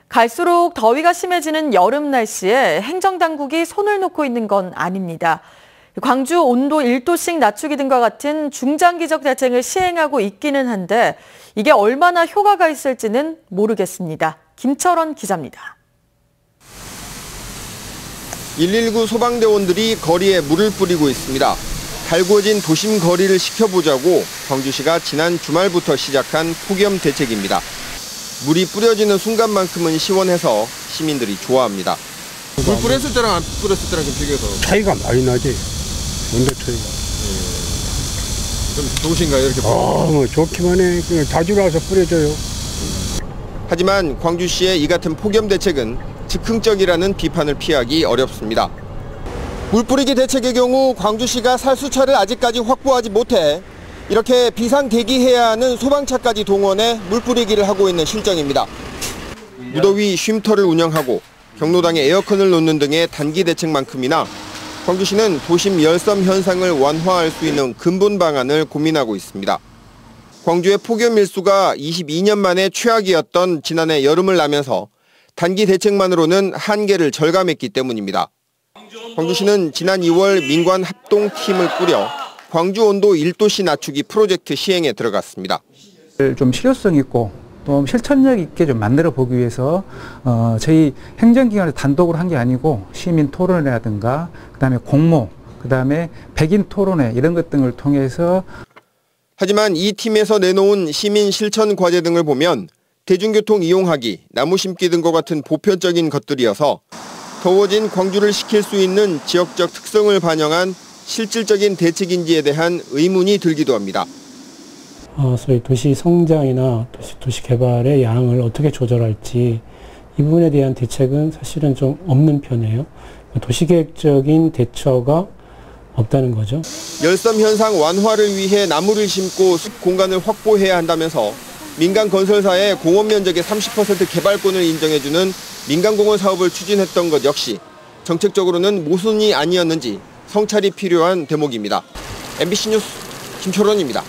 갈수록 더위가 심해지는 여름 날씨에 행정당국이 손을 놓고 있는 건 아닙니다. 광주 온도 1도씩 낮추기 등과 같은 중장기적 대책을 시행하고 있기는 한데 이게 얼마나 효과가 있을지는 모르겠습니다. 김철원 기자입니다. 119 소방대원들이 거리에 물을 뿌리고 있습니다. 달구어진 도심 거리를 식혀보자고 광주시가 지난 주말부터 시작한 폭염 대책입니다. 물이 뿌려지는 순간만큼은 시원해서 시민들이 좋아합니다. 물 뿌렸을 때랑 안 뿌렸을 때랑 좀 비교해서 차이가 많이 나지. 온도 차이가. 좀 좋으신가요? 이렇게? 뭐 좋기만 해. 그냥 자주 와서 뿌려줘요. 하지만 광주시의 이 같은 폭염 대책은 즉흥적이라는 비판을 피하기 어렵습니다. 물 뿌리기 대책의 경우 광주시가 살수차를 아직까지 확보하지 못해 이렇게 비상 대기해야 하는 소방차까지 동원해 물 뿌리기를 하고 있는 실정입니다. 무더위 쉼터를 운영하고 경로당에 에어컨을 놓는 등의 단기 대책만큼이나 광주시는 도심 열섬 현상을 완화할 수 있는 근본 방안을 고민하고 있습니다. 광주의 폭염 일수가 22년 만에 최악이었던 지난해 여름을 나면서 단기 대책만으로는 한계를 절감했기 때문입니다. 광주시는 지난 2월 민관 합동팀을 꾸려 광주 온도 1도씨 낮추기 프로젝트 시행에 들어갔습니다. 좀 실효성 있고 또 실천력 있게 좀 만들어 보기 위해서 저희 행정기관에서 단독으로 한 게 아니고 시민 토론회라든가 그다음에 공모, 그다음에 백인 토론회 이런 것 등을 통해서. 하지만 이 팀에서 내놓은 시민 실천 과제 등을 보면 대중교통 이용하기, 나무 심기 등과 같은 보편적인 것들이어서 더워진 광주를 식힐 수 있는 지역적 특성을 반영한 실질적인 대책인지에 대한 의문이 들기도 합니다. 소위 도시 성장이나 도시 개발의 양을 어떻게 조절할지 이 부분에 대한 대책은 사실은 좀 없는 편이에요. 도시계획적인 대처가 없다는 거죠. 열섬 현상 완화를 위해 나무를 심고 숲 공간을 확보해야 한다면서 민간 건설사의 공원 면적의 30% 개발권을 인정해주는 민간공원 사업을 추진했던 것 역시 정책적으로는 모순이 아니었는지 성찰이 필요한 대목입니다. MBC 뉴스 김철원입니다.